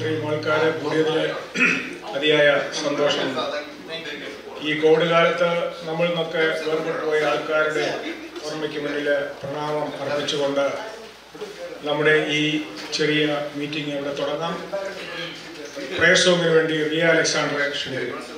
ഇത്രയും ആൾക്കാരെ കൂടിയതിൽ അതിയായ സന്തോഷം. ഈ കോവിഡ് കാലത്ത് നമ്മൾ നിന്നൊക്കെ വേർപെട്ടു പോയ ആൾക്കാരുടെ ഓർമ്മയ്ക്ക് മുന്നിൽ പ്രണാമം അർപ്പിച്ചുകൊണ്ട് നമ്മുടെ ഈ ചെറിയ മീറ്റിംഗ് ഇവിടെ തുടങ്ങാം. പ്രയർ സോങ്ങിന് വേണ്ടി റിയ അലക്സാണ്ടറെ ക്ഷണിക്കുന്നു.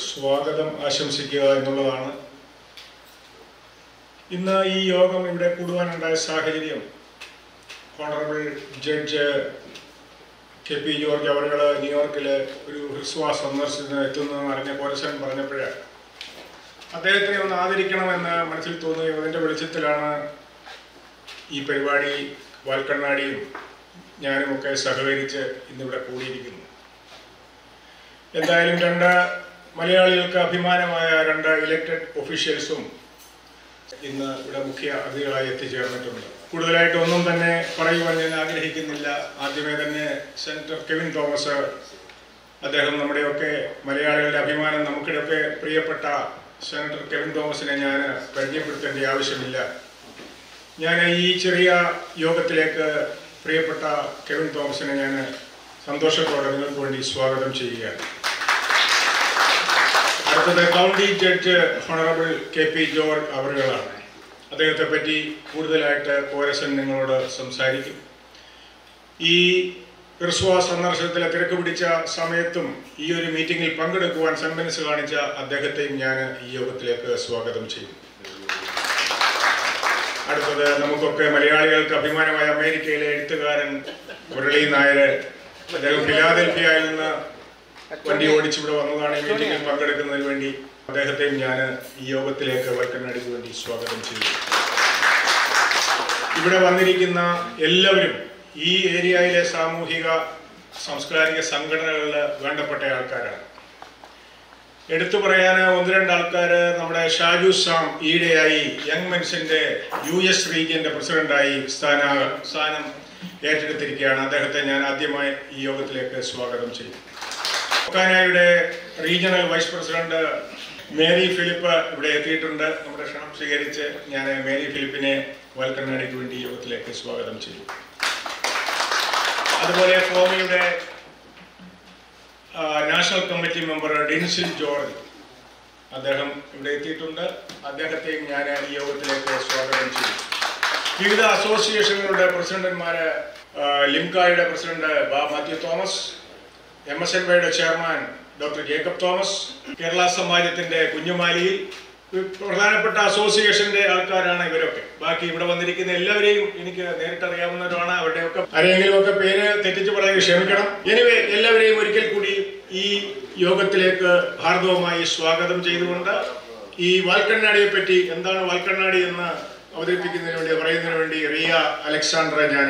സ്വാഗതം ആശംസിക്കുക എന്നുള്ളതാണ്. ഇന്ന് ഈ യോഗം ഇവിടെ കൂടുവാനുണ്ടായ സാഹചര്യം ഓണറബിൾ ജഡ്ജ് കെ.പി. ജോർജ് അവർ ന്യൂയോർക്കിൽ ഒരു ഹ്രസ്വ സന്ദർശനത്തിന് എത്തുന്നതെന്ന് അറിഞ്ഞ പോലീസൻ പറഞ്ഞപ്പോഴേ അദ്ദേഹത്തിനെ ഒന്ന് ആദരിക്കണമെന്ന് മനസ്സിൽ തോന്നുകയും അതിൻ്റെ വെളിച്ചത്തിലാണ് ഈ പരിപാടി വാൽക്കണ്ണാടിയും ഞാനുമൊക്കെ സഹകരിച്ച് ഇന്നിവിടെ കൂടിയിരിക്കുന്നു. എന്തായാലും രണ്ട് മലയാളികൾക്ക് അഭിമാനമായ രണ്ട് ഇലക്റ്റഡ് ഒഫീഷ്യൽസും ഇന്ന് ഇവിടെ മുഖ്യ അതിഥികളായി എത്തിച്ചേർന്നിട്ടുണ്ട്. കൂടുതലായിട്ട് ഒന്നും തന്നെ പറയുവാൻ ഞാൻ ആഗ്രഹിക്കുന്നില്ല. ആദ്യമേ തന്നെ സെനറ്റർ കെവിൻ തോമസ്, അദ്ദേഹം നമ്മുടെയൊക്കെ മലയാളികളുടെ അഭിമാനം, നമുക്കിടയൊക്കെ പ്രിയപ്പെട്ട സെനറ്റർ കെവിൻ തോമസിനെ ഞാൻ പരിചയപ്പെടുത്തേണ്ട ആവശ്യമില്ല. ഞാൻ ഈ ചെറിയ യോഗത്തിലേക്ക് പ്രിയപ്പെട്ട കെവിൻ തോമസിനെ ഞാൻ സന്തോഷത്തോടെ നിങ്ങൾക്ക് വേണ്ടി സ്വാഗതം ചെയ്യുകയാണ്. അടുത്തത് county judge honourable KP George അവറുകളാണ്. അദ്ദേഹത്തെ പറ്റി കൂടുതലായിട്ട് കോരസൻ നിങ്ങളോട് സംസാരിക്കും. ഈ ഹ്രസ്വ സന്ദർശനത്തിലെ തിരക്ക് പിടിച്ച സമയത്തും ഈ ഒരു മീറ്റിംഗിൽ പങ്കെടുക്കുവാൻ സന്മനസ് കാണിച്ച അദ്ദേഹത്തെയും ഞാൻ ഈ യോഗത്തിലേക്ക് സ്വാഗതം ചെയ്യും. അടുത്തത് നമുക്കൊക്കെ മലയാളികൾക്ക് അഭിമാനമായ അമേരിക്കയിലെ എഴുത്തുകാരൻ മുരളി നായർ. അദ്ദേഹം ഫിലാദൽഫിയയിൽ നിന്ന് വണ്ടി ഓടിച്ചിവിടെ വന്നതാണ് ഈ മീറ്റിംഗിൽ പങ്കെടുക്കുന്നതിന് വേണ്ടി. അദ്ദേഹത്തെയും ഞാൻ ഈ യോഗത്തിലേക്ക് വൽക്കണ്ണാടിക്ക് വേണ്ടി സ്വാഗതം ചെയ്യും. ഇവിടെ വന്നിരിക്കുന്ന എല്ലാവരും ഈ ഏരിയയിലെ സാമൂഹിക സാംസ്കാരിക സംഘടനകളിൽ വേണ്ടപ്പെട്ട ആൾക്കാരാണ്. എടുത്തു പറയാൻ ഒന്ന് രണ്ട് ആൾക്കാർ, നമ്മുടെ ഷാജു സാം ഈയിടെയായി യങ് മെൻസിന്റെ US റീജിയന്റെ പ്രസിഡന്റായി സ്ഥാനം ഏറ്റെടുത്തിരിക്കുകയാണ്. അദ്ദേഹത്തെ ഞാൻ ആദ്യമായി ഈ യോഗത്തിലേക്ക് സ്വാഗതം ചെയ്യും. വൽക്കാനായുടെ regional vice president Mary Philip ഇവിടെ എത്തിയിട്ടുണ്ട്. നമ്മുടെ ക്ഷണം സ്വീകരിച്ച് ഞാൻ മേരി ഫിലിപ്പിനെ വൽക്കണ്ണാടിക്ക് വേണ്ടി യോഗത്തിലേക്ക് സ്വാഗതം ചെയ്യും. അതുപോലെ ഫോമിയുടെ നാഷണൽ കമ്മിറ്റി മെമ്പർ ഡിൻസിൽ ജോർജ്, അദ്ദേഹം ഇവിടെ എത്തിയിട്ടുണ്ട്. അദ്ദേഹത്തെയും ഞാൻ ഈ യോഗത്തിലേക്ക് സ്വാഗതം ചെയ്യും. വിവിധ അസോസിയേഷനുകളുടെ പ്രസിഡന്റുമാര്, ലിംകായുടെ പ്രസിഡന്റ് മാത്യു തോമസ്, MSNYയുടെ chairman doctor Jacob Thomas, Kerala സമാജത്തിന്റെ കുഞ്ഞുമാലിയിൽ, പ്രധാനപ്പെട്ട അസോസിയേഷന്റെ ആൾക്കാരാണ് ഇവരൊക്കെ. ബാക്കി ഇവിടെ വന്നിരിക്കുന്ന എല്ലാവരെയും എനിക്ക് നേരിട്ട് അറിയാവുന്നവരാണ്. അവരുടെയൊക്കെ ആരെങ്കിലും ഒക്കെ പേര് തെറ്റിച്ച് പറയാൻ ക്ഷമിക്കണം. എനിവേ, എല്ലാവരെയും ഒരിക്കൽ കൂടി ഈ യോഗത്തിലേക്ക് ഹാർദവമായി സ്വാഗതം ചെയ്തുകൊണ്ട് ഈ വാൽക്കണ്ണാടിയെ പറ്റി, എന്താണ് വാൽക്കണ്ണാടി എന്ന് അവതരിപ്പിക്കുന്നതിന് വേണ്ടി പറയുന്നതിന് വേണ്ടി റിയ അലക്സാണ്ടറെ ഞാൻ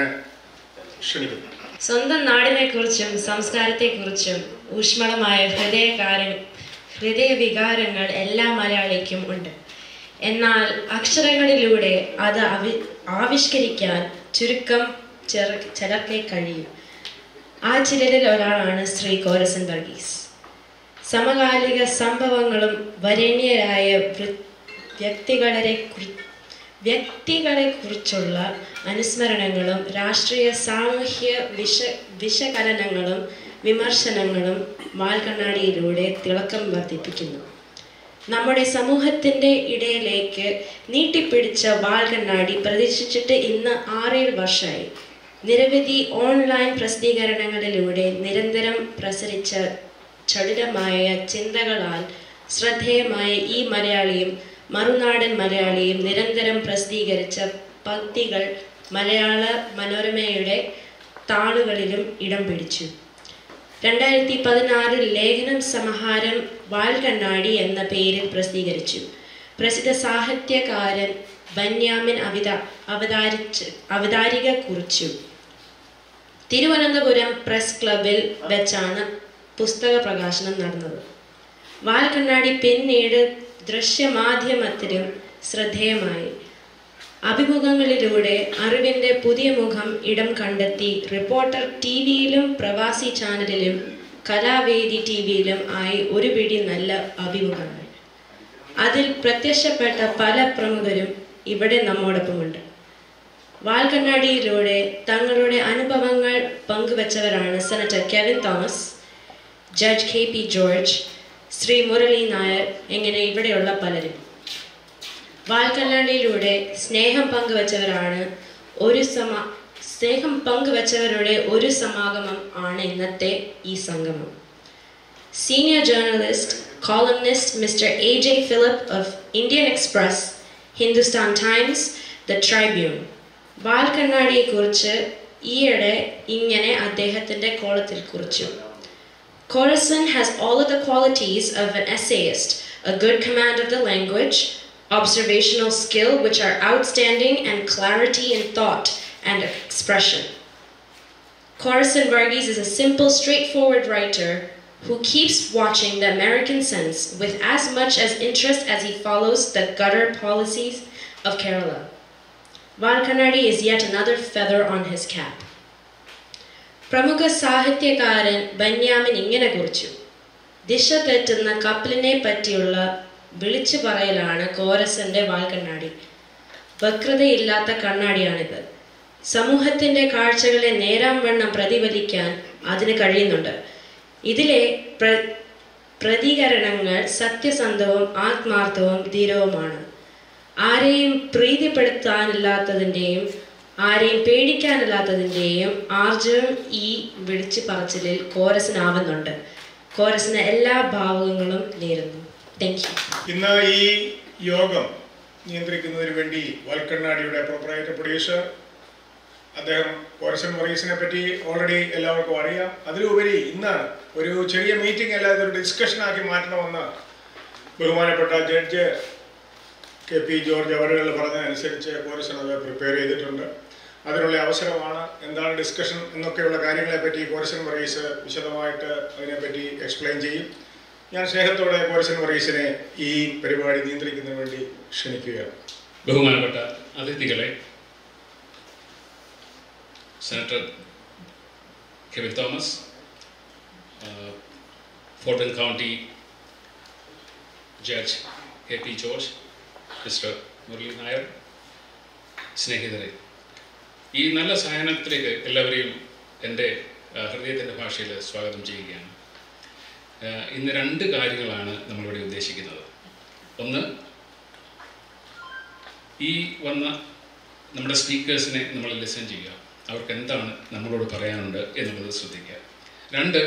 ക്ഷണിക്കുന്നു. സ്വന്തം നാടിനെക്കുറിച്ചും സംസ്കാരത്തെക്കുറിച്ചും ഊഷ്മളമായ ഹൃദയവികാരങ്ങൾ എല്ലാ മലയാളിക്കും ഉണ്ട്. എന്നാൽ അക്ഷരങ്ങളിലൂടെ അത് ആവിഷ്കരിക്കാൻ ചുരുക്കം ചിലർക്കേ കഴിയും. ആ ചിലരിൽ ഒരാളാണ് ശ്രീ കോരസൻ വർഗീസ്. സമകാലിക സംഭവങ്ങളും വരേണ്യരായ വ്യക്തികളെക്കുറിച്ചുള്ള അനുസ്മരണങ്ങളും രാഷ്ട്രീയ സാമൂഹ്യ വിശകലനങ്ങളും വിമർശനങ്ങളും വാൽക്കണ്ണാടിയിലൂടെ തിളക്കം വർദ്ധിപ്പിക്കുന്നു. നമ്മുടെ സമൂഹത്തിൻ്റെ ഇടയിലേക്ക് നീട്ടിപ്പിടിച്ച വാൽക്കണ്ണാടി പ്രതീക്ഷിച്ചിട്ട് ഇന്ന് 6-7 വർഷമായി. നിരവധി ഓൺലൈൻ പ്രസിദ്ധീകരണങ്ങളിലൂടെ നിരന്തരം പ്രസരിച്ച ചടുലമായ ചിന്തകളാൽ ശ്രദ്ധേയമായ ഈ മലയാളിയും മറുനാടൻ മലയാളിയും നിരന്തരം പ്രസിദ്ധീകരിച്ച പംക്തികൾ മലയാള മനോരമയുടെ താളുകളിലും ഇടം പിടിച്ചു. 2016 ലേഖനം സമാഹാരം വാൽക്കണ്ണാടി എന്ന പേരിൽ പ്രസിദ്ധീകരിച്ചു. പ്രസിദ്ധ സാഹിത്യകാരൻ ബന്യാമിൻ അവതാരിക കുറിച്ചു. തിരുവനന്തപുരം പ്രസ് ക്ലബിൽ വെച്ചാണ് പുസ്തക പ്രകാശനം നടന്നത്. വാൽക്കണ്ണാടി പിന്നീട് ദൃശ്യമാധ്യമത്തിലും ശ്രദ്ധേയമായി. അഭിമുഖങ്ങളിലൂടെ അറിവിൻ്റെ പുതിയ മുഖം ഇടം കണ്ടെത്തി. റിപ്പോർട്ടർ TVയിലും പ്രവാസി ചാനലിലും കലാവേദി TVയിലും ആയി ഒരു പിടി നല്ല അഭിമുഖങ്ങൾ. അതിൽ പ്രത്യക്ഷപ്പെട്ട പല പ്രമുഖരും ഇവിടെ നമ്മോടൊപ്പമുണ്ട്. വാൽക്കണ്ണാടിയിലൂടെ തങ്ങളുടെ അനുഭവങ്ങൾ പങ്കുവച്ചവരാണ് senator Kevin Thomas, judge KP George, Shri Murali Nair, എങ്ങനെ ഇവിടെയുള്ള പലരും. വാൽക്കണ്ണാടിയിലൂടെ സ്നേഹം പങ്കുവച്ചവരുടെ ഒരു സമാഗമം ആണ് ഇന്നത്തെ ഈ സംഗമം. Senior journalist, columnist Mr. AJ Philip of Indian Express, Hindustan Times, The Tribune. വാൽക്കണ്ണാടിയെക്കുറിച്ച് ഈയിടെ ഇങ്ങനെ അദ്ദേഹത്തിൻ്റെ കോളത്തിൽ കുറിച്ചു: Corazon has all of the qualities of an essayist, a good command of the language, observational skill which are outstanding, and clarity in thought and expression. Corazon Varghese is a simple, straightforward writer who keeps watching the American sense with as much as interest as he follows the gutter policies of Kerala. Valkanadi is yet another feather on his cap. പ്രമുഖ സാഹിത്യകാരൻ ബന്യാമിൻ ഇങ്ങനെ കുറിച്ചു: ദിശ തെറ്റുന്ന കപ്പലിനെ പറ്റിയുള്ള വിളിച്ചു പറയലാണ് കോരസന്റെ വാൽക്കണ്ണാടി. വക്രതയില്ലാത്ത കണ്ണാടിയാണിത്. സമൂഹത്തിന്റെ കാഴ്ചകളെ നേരാംവണ്ണം പ്രതിഫലിക്കാൻ അതിന് കഴിയുന്നുണ്ട്. ഇതിലെ പ്രതികരണങ്ങൾ സത്യസന്ധവും ആത്മാർത്ഥവും ധീരവുമാണ്. ആരെയും പ്രീതിപ്പെടുത്താനില്ലാത്തതിൻ്റെയും ആരെയും പേടിക്കാനില്ലാത്തതിൻ്റെയും ആർജവം ഈ വിളിച്ചു പറച്ചിലിൽ കോരസിനാവുന്നുണ്ട്. കോരസിന് എല്ലാ ഭാവങ്ങളും നേരുന്നു. Thank you. ഇന്ന് ഈ യോഗം നിയന്ത്രിക്കുന്നതിന് വേണ്ടി വാൽക്കണ്ണാടിയുടെ പ്രൊപ്പറേറ്റർ പ്രൊഡ്യൂസർ അദ്ദേഹം കോരസൻ വർഗീസിനെ പറ്റി ഓൾറെഡി എല്ലാവർക്കും അറിയാം. അതിലുപരി ഇന്ന് ഒരു ചെറിയ മീറ്റിംഗ് അല്ലാതെ ഒരു ഡിസ്കഷനാക്കി മാറ്റണമെന്ന് ബഹുമാനപ്പെട്ട ജഡ്ജ് KP ജോർജ് അവരുകൾ പറഞ്ഞതനുസരിച്ച് കോരസൻ അത് പ്രിപ്പയർ ചെയ്തിട്ടുണ്ട്. അതിനുള്ള അവസരമാണ്. എന്താണ് ഡിസ്കഷൻ എന്നൊക്കെയുള്ള കാര്യങ്ങളെപ്പറ്റി കോരസൻ വർഗീസ് വിശദമായിട്ട് അതിനെപ്പറ്റി എക്സ്പ്ലെയിൻ ചെയ്യും. ഞാൻ സ്നേഹത്തോടെ കോരസൻ വർഗീസിനെ ഈ പരിപാടി നിയന്ത്രിക്കുന്നതിന് വേണ്ടി ക്ഷണിക്കുകയാണ്. ബഹുമാനപ്പെട്ട അതിഥികളെ, senator Kevin Thomas, fort county judge KP George, mister Murali Nair, സ്നേഹിതരെ, ഈ നല്ല സായാഹ്നത്തിലേക്ക് എല്ലാവരെയും എൻ്റെ ഹൃദയത്തിൻ്റെ ഭാഷയിൽ സ്വാഗതം ചെയ്യുകയാണ്. ഇന്ന് രണ്ട് കാര്യങ്ങളാണ് നമ്മളിവിടെ ഉദ്ദേശിക്കുന്നത്. ഒന്ന്, ഈ വന്ന നമ്മുടെ സ്പീക്കേഴ്സിനെ നമ്മൾ ലിസൺ ചെയ്യുക, അവർക്ക് എന്താണ് നമ്മളോട് പറയാനുണ്ട് എന്നുള്ളത് ശ്രദ്ധിക്കുക. രണ്ട്,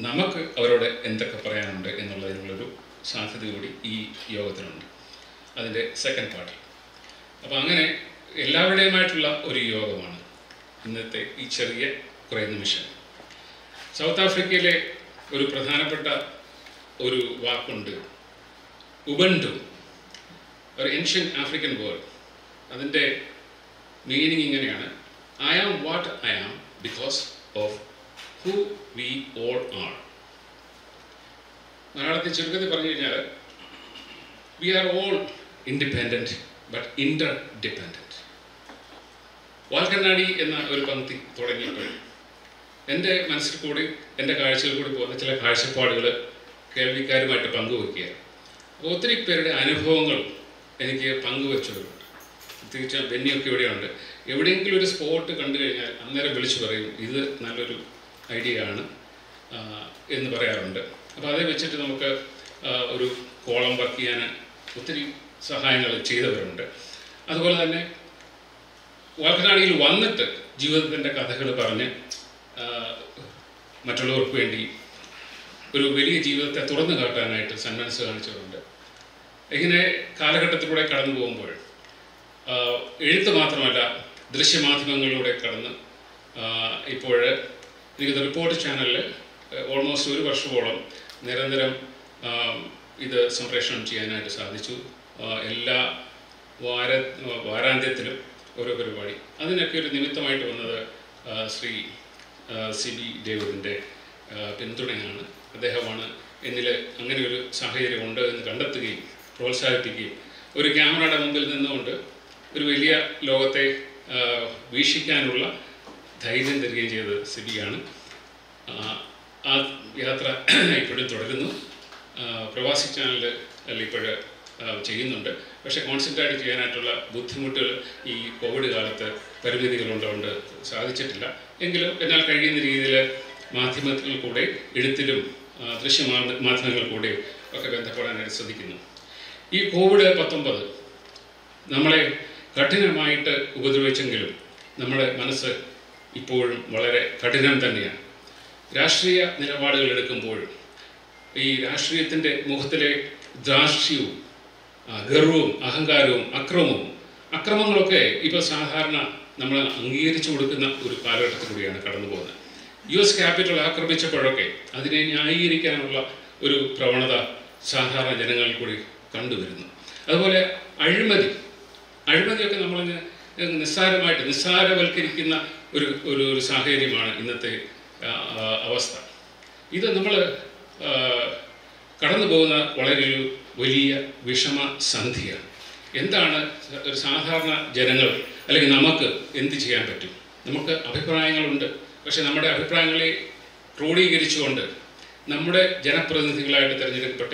നമുക്ക് അവരോട് എന്തൊക്കെ പറയാനുണ്ട് എന്നുള്ളതിനുള്ളൊരു സാധ്യത കൂടി ഈ യോഗത്തിനുണ്ട്, അതിൻ്റെ സെക്കൻഡ് പാർട്ടിൽ. അപ്പോൾ അങ്ങനെ എല്ലാവരുടെയുമായിട്ടുള്ള ഒരു യോഗമാണ് ഇന്നത്തെ ഈ ചെറിയ കുറേ നിമിഷം. സൗത്ത് ആഫ്രിക്കയിലെ ഒരു പ്രധാനപ്പെട്ട ഒരു വാക്കുണ്ട്, ഉബണ്ടു, ഒരു ഏൻഷ്യൻ ആഫ്രിക്കൻ വേർഡ്. അതിൻ്റെ മീനിങ് ഇങ്ങനെയാണ്: I am what I am because of who we all are. മലയാളത്തിൽ ചുരുക്കത്തിൽ പറഞ്ഞു കഴിഞ്ഞാൽ, we are all independent but interdependent. Valkannadi എന്ന ഒരു പങ്ക്തി തുടങ്ങിയപ്പോൾ എൻ്റെ മനസ്സിൽ കൂടി എൻ്റെ കാഴ്ചയിൽ കൂടി പോകുന്ന ചില കാഴ്ചപ്പാടുകൾ കേൾവിക്കാരുമായിട്ട് പങ്കുവയ്ക്കുക. അപ്പോൾ ഒത്തിരി പേരുടെ അനുഭവങ്ങൾ എനിക്ക് പങ്കുവെച്ചവരുണ്ട്. പ്രത്യേകിച്ച് ബെന്നിയൊക്കെ ഇവിടെയുണ്ട്. എവിടെയെങ്കിലും ഒരു സ്പോട്ട് കണ്ടു കഴിഞ്ഞാൽ അന്നേരം വിളിച്ചു പറയും, ഇത് നല്ലൊരു ഐഡിയ ആണ് എന്ന് പറയാറുണ്ട്. അപ്പോൾ അതേ വെച്ചിട്ട് നമുക്ക് ഒരു കോളം വർക്ക് ചെയ്യാൻ ഒത്തിരി സഹായങ്ങൾ ചെയ്തവരുണ്ട്. അതുപോലെ തന്നെ വാൽക്കണ്ണാടിയിൽ വന്നിട്ട് ജീവിതത്തിൻ്റെ കഥകൾ പറഞ്ഞ് മറ്റുള്ളവർക്ക് വേണ്ടി ഒരു വലിയ ജീവിതത്തെ തുറന്നു കാട്ടാനായിട്ട് സന്മനസ് കാണിച്ചവരുണ്ട്. ഇങ്ങനെ കാലഘട്ടത്തിലൂടെ കടന്നു പോകുമ്പോൾ എഴുത്ത് മാത്രമല്ല, ദൃശ്യമാധ്യമങ്ങളിലൂടെ കടന്ന് ഇപ്പോൾ എനിക്ക് റിപ്പോർട്ട് ചാനലിൽ ഓൾമോസ്റ്റ് 1 വർഷമോളം നിരന്തരം ഇത് സംപ്രേഷണം ചെയ്യാനായിട്ട് സാധിച്ചു. എല്ലാ വാരാന്ത്യത്തിലും ഓരോ പരിപാടി. അതിനൊക്കെ ഒരു നിമിത്തമായിട്ട് വന്നത് ശ്രീ CB ഡേവിഡിൻ്റെ പിന്തുണയാണ്. അദ്ദേഹമാണ് എന്നിൽ അങ്ങനെ ഒരു സാഹചര്യം ഉണ്ട് എന്ന് കണ്ടെത്തുകയും പ്രോത്സാഹിപ്പിക്കുകയും ഒരു ക്യാമറയുടെ മുമ്പിൽ നിന്നുകൊണ്ട് ഒരു വലിയ ലോകത്തെ വീക്ഷിക്കാനുള്ള ധൈര്യം തരികയും ചെയ്തത് CBയാണ്. ആ യാത്ര ഇപ്പോഴും തുടരുന്നു. പ്രവാസി ചാനൽ ഇപ്പോൾ ചെയ്യുന്നുണ്ട്. പക്ഷേ കോൺസെൻട്രേറ്റ് ചെയ്യാനായിട്ടുള്ള ബുദ്ധിമുട്ടുകൾ ഈ കോവിഡ് കാലത്ത് പരിമിതികളുള്ളതുകൊണ്ട് സാധിച്ചിട്ടില്ല. എങ്കിലും എന്നാൽ കഴിയുന്ന രീതിയിൽ മാധ്യമത്തിൽ കൂടെ, എഴുത്തിലും മാധ്യമങ്ങൾ കൂടെ ഒക്കെ ബന്ധപ്പെടാനായിട്ട് ശ്രദ്ധിക്കുന്നു. ഈ COVID-19 നമ്മളെ കഠിനമായിട്ട് ഉപദ്രവിച്ചെങ്കിലും നമ്മുടെ മനസ്സ് ഇപ്പോഴും വളരെ കഠിനം തന്നെയാണ്. രാഷ്ട്രീയ നിലപാടുകൾ എടുക്കുമ്പോൾ ഈ രാഷ്ട്രീയത്തിൻ്റെ മുഖത്തിലെ ധാർഷ്ട്യവും ഗർവവും അഹങ്കാരവും അക്രമങ്ങളൊക്കെ ഇപ്പോൾ സാധാരണ നമ്മൾ അംഗീകരിച്ചു കൊടുക്കുന്ന ഒരു കാലഘട്ടത്തിൽ കൂടിയാണ് കടന്നു പോകുന്നത്. US ക്യാപിറ്റൽ ആക്രമിച്ചപ്പോഴൊക്കെ അതിനെ ന്യായീകരിക്കാനുള്ള ഒരു പ്രവണത സാധാരണ ജനങ്ങളിൽ കൂടി കണ്ടുവരുന്നു. അതുപോലെ അഴിമതിയൊക്കെ നമ്മളിങ്ങനെ നിസ്സാരവൽക്കരിക്കുന്ന ഒരു സാഹചര്യമാണ് ഇന്നത്തെ അവസ്ഥ. ഇത് നമ്മൾ കടന്നു പോകുന്ന വളരെ ഒരു വലിയ വിഷമസന്ധിയാണ്. എന്താണ് ഒരു സാധാരണ ജനങ്ങൾ അല്ലെങ്കിൽ നമുക്ക് എന്ത് ചെയ്യാൻ പറ്റും? നമുക്ക് അഭിപ്രായങ്ങളുണ്ട്. പക്ഷെ നമ്മുടെ അഭിപ്രായങ്ങളെ ക്രോഡീകരിച്ചുകൊണ്ട് നമ്മുടെ ജനപ്രതിനിധികളായിട്ട് തിരഞ്ഞെടുക്കപ്പെട്ട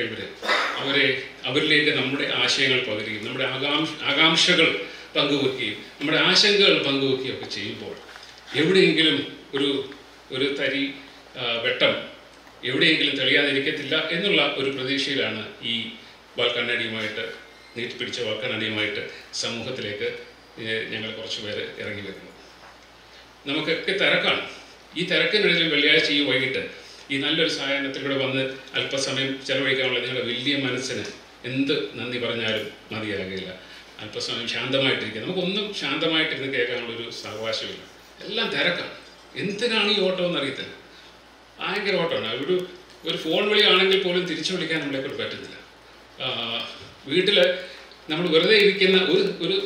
അവരിലേക്ക് നമ്മുടെ ആശയങ്ങൾ പകരുകയും നമ്മുടെ ആകാംക്ഷകൾ പങ്കുവെക്കുകയും നമ്മുടെ ആശങ്കകൾ പങ്കുവെക്കുകയും ഒക്കെ ചെയ്യുമ്പോൾ എവിടെയെങ്കിലും ഒരു തരി വെട്ടം എവിടെയെങ്കിലും തെളിയാതിരിക്കത്തില്ല എന്നുള്ള ഒരു പ്രതീക്ഷയിലാണ് ഈ വാൽക്കണ്ണാടിയുമായിട്ട് നീട്ടിപ്പിടിച്ച വാൽക്കണ്ണാടിയുമായിട്ട് സമൂഹത്തിലേക്ക് ഞങ്ങൾ കുറച്ച് പേര് ഇറങ്ങി വരുന്നു. നമുക്കൊക്കെ തിരക്കാണ്. ഈ തിരക്കിനിടയിൽ വെള്ളിയാഴ്ച ഈ വൈകിട്ട് ഈ നല്ലൊരു സായാഹ്നത്തിലൂടെ വന്ന് അല്പസമയം ചെലവഴിക്കാനുള്ള നിങ്ങളുടെ വലിയ മനസ്സിന് എന്ത് നന്ദി പറഞ്ഞാലും മതിയാകില്ല. അല്പസമയം ശാന്തമായിട്ടിരിക്കുക. നമുക്കൊന്നും ശാന്തമായിട്ടിരുന്ന് കേൾക്കാനുള്ളൊരു സാവകാശമില്ല. എല്ലാം തിരക്കാണ്. എന്തിനാണ് ഈ ഓട്ടം എന്നറിയത്തില്ല. ഭയങ്കര ഓട്ടമാണ്. ഒരു ഫോൺ വിളിയാണെങ്കിൽ പോലും തിരിച്ചു വിളിക്കാൻ നമ്മളെക്കൊണ്ട് പറ്റുന്നില്ല. വീട്ടിൽ നമ്മൾ വെറുതെ ഇരിക്കുന്ന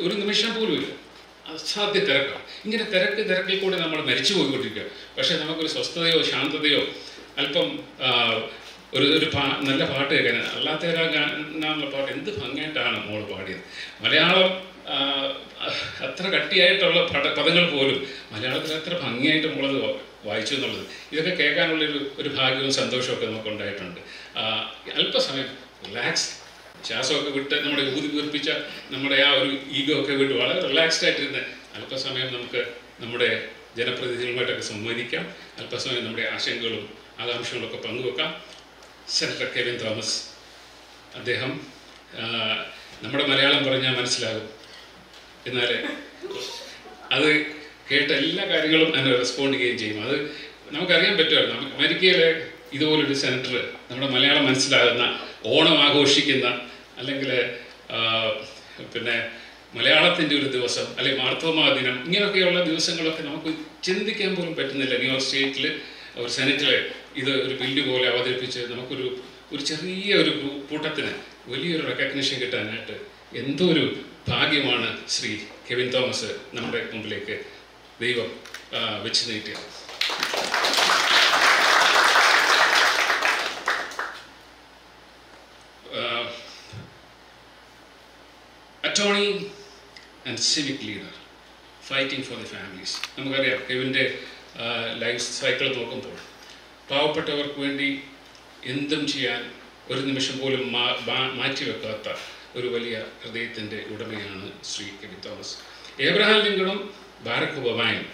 ഒരു നിമിഷം പോലും ഇല്ല. അസാധ്യ തിരക്കാണ്. ഇങ്ങനെ തിരക്കിൽ കൂടെ നമ്മൾ മരിച്ചു പോയിക്കൊണ്ടിരിക്കുക. പക്ഷേ നമുക്കൊരു സ്വസ്ഥതയോ ശാന്തതയോ അല്പം ഒരു നല്ല പാട്ട് കേൾക്കാൻ അല്ലാത്തവരാകാനുള്ള പാട്ട് എന്ത് ഭംഗിയായിട്ടാണ് മോള് പാടിയത്. മലയാളം അത്ര കട്ടിയായിട്ടുള്ള പദങ്ങൾ പോലും മലയാളത്തിൽ എത്ര ഭംഗിയായിട്ട് നമ്മളത് വായിച്ചു എന്നുള്ളത് ഇതൊക്കെ കേൾക്കാനുള്ളൊരു ഭാഗ്യവും സന്തോഷവും ഒക്കെ നമുക്ക് ഉണ്ടായിട്ടുണ്ട്. അല്പസമയം റിലാക്സ്, ശ്വാസമൊക്കെ വിട്ട് നമ്മുടെ ഊതി വീർപ്പിച്ച നമ്മുടെ ആ ഒരു ഈഗോ ഒക്കെ വിട്ട് വളരെ റിലാക്സ്ഡ് ആയിട്ടിരുന്ന് അല്പസമയം നമുക്ക് നമ്മുടെ ജനപ്രതിനിധികളുമായിട്ടൊക്കെ സംവദിക്കാം. അല്പസമയം നമ്മുടെ ആശങ്കകളും ആകാംക്ഷകളൊക്കെ പങ്കുവെക്കാം. സെനറ്റർ കെവിൻ തോമസ്, അദ്ദേഹം നമ്മുടെ മലയാളം പറഞ്ഞാൽ മനസ്സിലാകും, എന്നാൽ അത് കേട്ട എല്ലാ കാര്യങ്ങളും അതിനെ റെസ്പോണ്ട് ചെയ്യുകയും ചെയ്യും. അത് നമുക്കറിയാൻ പറ്റുമായിരുന്നു. അമേരിക്കയിലെ ഇതുപോലൊരു സെനറ്റർ നമ്മുടെ മലയാളം മനസ്സിലാകുന്ന, ഓണം ആഘോഷിക്കുന്ന, അല്ലെങ്കിൽ പിന്നെ മലയാളത്തിൻ്റെ ഒരു ദിവസം, അല്ലെങ്കിൽ മാർത്തോമാ ദിനം, ഇങ്ങനെയൊക്കെയുള്ള ദിവസങ്ങളൊക്കെ നമുക്ക് ചിന്തിക്കാൻ പോലും പറ്റുന്നില്ല. ന്യൂയോർക്ക് സ്റ്റേറ്റിൽ ഒരു സെനറ്റിൽ ഇത് ഒരു ബില്ല് പോലെ അവതരിപ്പിച്ച് നമുക്കൊരു ചെറിയ ഒരു കൂട്ടത്തിന് വലിയൊരു റെക്കഗ്നിഷൻ കിട്ടാനായിട്ട് എന്തോ ഒരു ഭാഗ്യമാണ് ശ്രീ കെവിൻ തോമസ് നമ്മുടെ മുമ്പിലേക്ക് ദൈവം വെച്ച് നീട്ടിയത്. Attorney and civic leader fighting for the families. നമുക്കറിയാം കെവിൻ്റെ ലൈഫ് സൈക്കിൾ നോക്കുമ്പോൾ പാവപ്പെട്ടവർക്ക് വേണ്ടി എന്തും ചെയ്യാൻ ഒരു നിമിഷം പോലും മാറ്റിവെക്കാത്ത ഒരു വലിയ ഹൃദയത്തിൻ്റെ ഉടമയാണ് ശ്രീ കെവിൻ തോമസ്. ഏബ്രഹാം ലിങ്കണും ബാരക് ഒബാമയും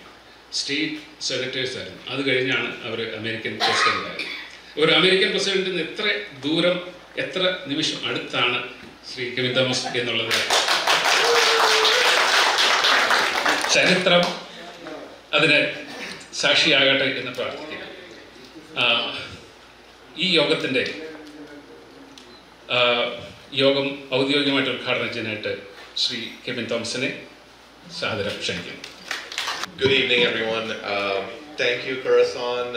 സ്റ്റേറ്റ് സെനറ്റേഴ്സായിരുന്നു. അത് കഴിഞ്ഞാണ് അവർ അമേരിക്കൻ പ്രസിഡൻ്റായത്. ഒരു അമേരിക്കൻ പ്രസിഡന്റിന് എത്ര ദൂരം, എത്ര നിമിഷം അടുത്താണ് ശ്രീ കെവിൻ തോമസ് എന്നുള്ളത് ചരിത്രം അതിന് സാക്ഷിയാകട്ടെ എന്ന് പ്രാർത്ഥിക്കുക. ഈ യോഗത്തിൻ്റെ യോഗം ഔദ്യോഗികമായിട്ട് ഉദ്ഘാടനം ചെയ്യാനായിട്ട് ശ്രീ കെവിൻ തോമസിനെ സാദരം ക്ഷണിക്കുന്നു. Good evening, everyone. Thank you, Karasan,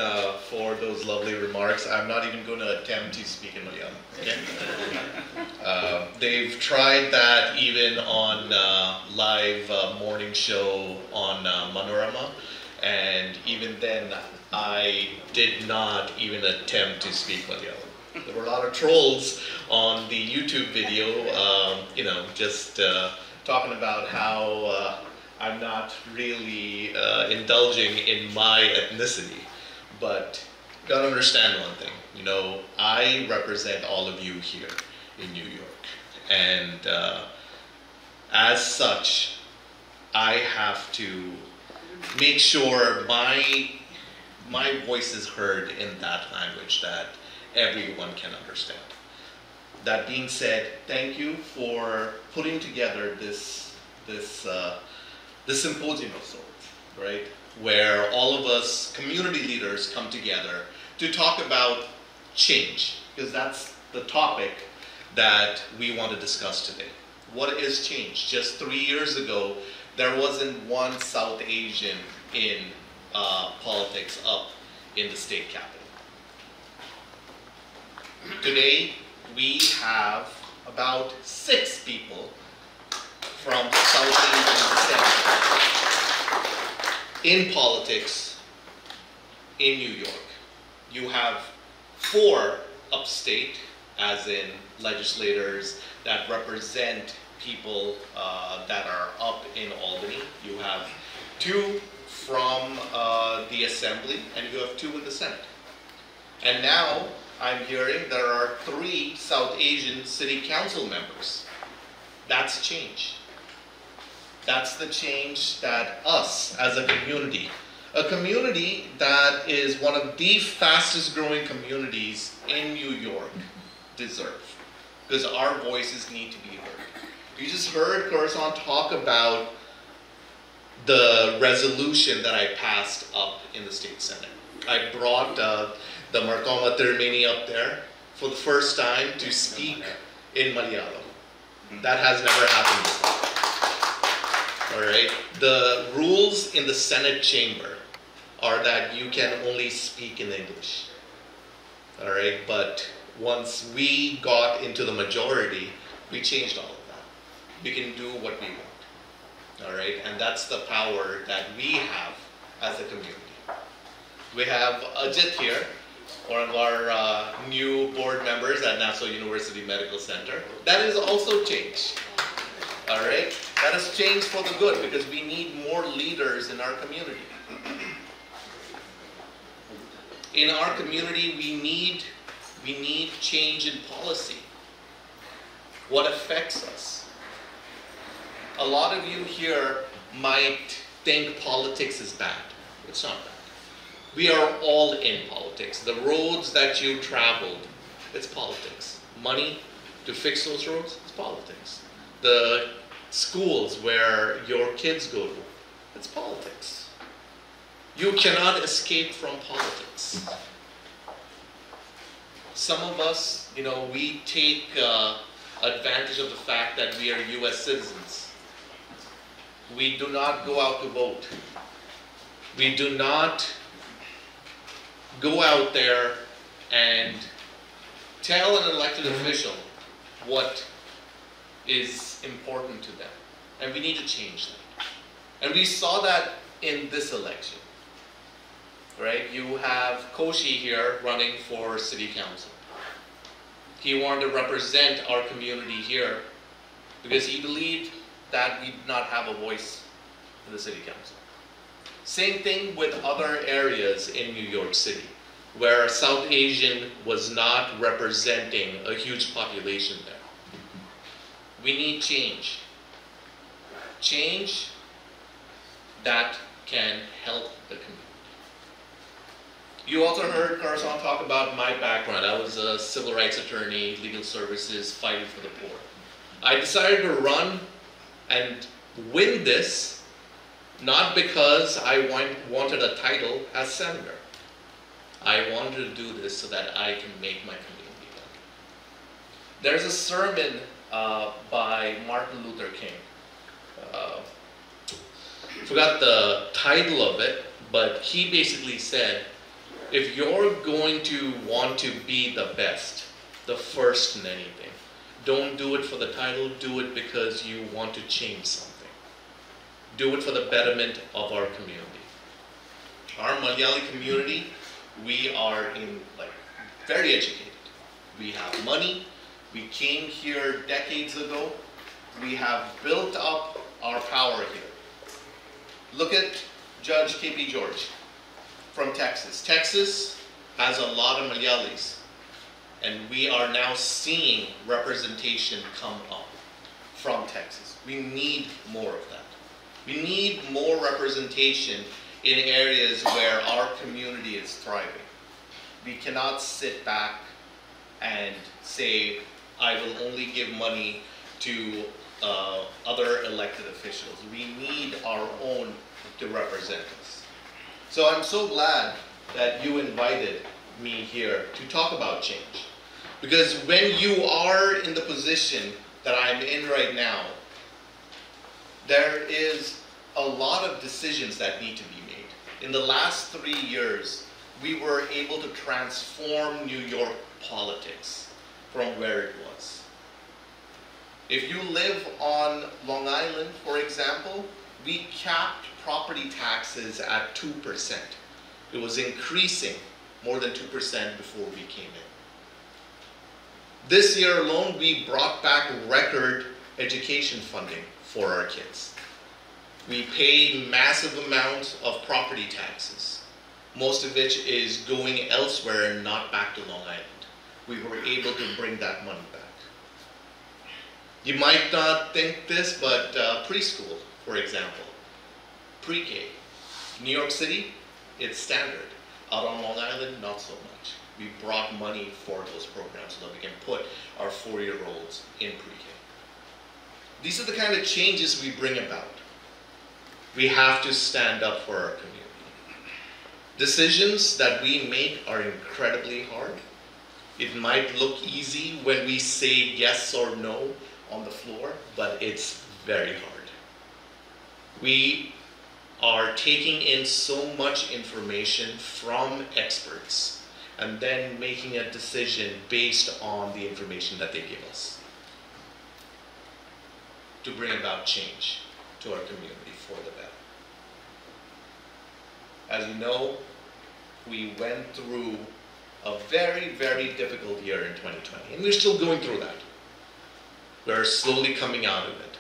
for those lovely remarks. I'm not even going to attempt to speak in Malayalam. Okay? They've tried that even on live morning show on Manorama, and even then I did not even attempt to speak Malayalam. There were a lot of trolls on the YouTube video, just talking about how I'm not really indulging in my ethnicity. But you gotta understand one thing, I represent all of you here in New York. And as such, I have to make sure my voice is heard in that language that everyone can understand. That being said, thank you for putting together this symposium of sorts, right? Where all of us community leaders come together to talk about change, because that's the topic that we want to discuss today. What is change? Just 3 years ago, there wasn't one South Asian in politics up in the state capital. Today, we have about 6 people from South Asian descent in politics in New York. You have 4 upstate, as in legislators that represent people that are up in Albany. You have 2 from the Assembly, and you have 2 in the Senate. And now I'm hearing there are 3 South Asian city council members. That's change. That's the change that us as a community, A community that is one of the fastest growing communities in New York deserve. Because our voices need to be heard. You just heard Khorasan talk about the resolution that I passed up in the State Senate. I brought the Marthoma Tirumeni up there for the first time to speak in Malayalam. That has never happened before. All right. The rules in the Senate chamber are that you can only speak in English. All right. But once we got into the majority, we changed all of that. We can do what we want. All right. And that's the power that we have as a community. We have Ajit here, one of our new board members at Nassau University Medical Center. That has also changed. All right? That has changed for the good because we need more leaders in our community. In our community, we need change in policy. What affects us? A lot of you here might think politics is bad. It's not bad. We are all in politics. The roads that you traveled, it's politics. Money to fix those roads, it's politics. The schools where your kids go to, it's politics. You cannot escape from politics. Some of us, we take advantage of the fact that we are US citizens. We do not go out to vote. We do not go out there and tell an elected official what is important to them. And we need to change that. And we saw that in this election. Right? You have Koshi here running for city council. He wanted to represent our community here because he believed that we did not have a voice in the city council. Same thing with other areas in New York City, where South Asian was not representing a huge population there. We need change. Change that can help the community. You also heard Khorasan talk about my background. I was a civil rights attorney, legal services, fighting for the poor. I decided to run and win this not because I wanted a title as senator. I wanted to do this so that I can make my community better. There's a sermon by Martin Luther King. I forgot the title of it, but he basically said, if you're going to want to be the best, the first in anything, don't do it for the title, do it because you want to change something. Do it for the betterment of our community. Our Malayali community, we are very educated. We have money. We came here decades ago. We have built up our power here. Look at Judge K.P. George from Texas. Texas has a lot of Malayalis, and we are now seeing representation come up from Texas. We need more of that. We need more representation in areas where our community is thriving. We cannot sit back and say, I will only give money to other elected officials. We need our own to represent us. So I'm so glad that you invited me here to talk about change. Because when you are in the position that I'm in right now, there is a lot of decisions that need to be made. In the last 3 years, we were able to transform New York politics from where it was. If you live on Long Island, for example, we capped property taxes at 2%. It was increasing more than 2% before we came in. This year alone, we brought back record education funding for our kids. We pay massive amounts of property taxes, most of which is going elsewhere and not back to Long Island. We were able to bring that money back. You might not think this, but preschool, for example, pre-K. New York City, it's standard. Out on Long Island, not so much. We brought money for those programs so that we can put our 4-year-olds in pre-K. These are the kind of changes we bring about. We have to stand up for our community. Decisions that we make are incredibly hard. It might look easy when we say yes or no on the floor, but it's very hard. We are taking in so much information from experts and then making a decision based on the information that they give us to bring about change to our community for the better. As you know, we went through a very, very difficult year in 2020, and we're still going through that. We're slowly coming out of it.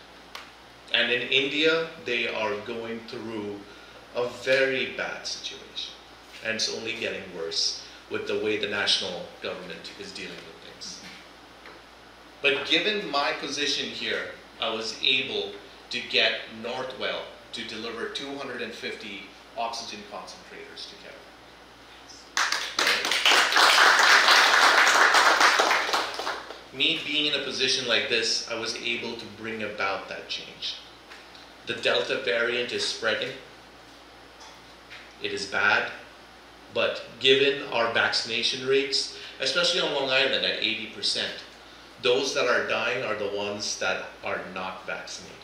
And in India, they are going through a very bad situation, and it's only getting worse with the way the national government is dealing with things. But given my position here, I was able to get Northwell to deliver 250 oxygen concentrators to Kerala. Right? Me being in a position like this, I was able to bring about that change. The Delta variant is spreading. It is bad, but given our vaccination rates, especially on Long Island at 80%, those that are dying are the ones that are not vaccinated.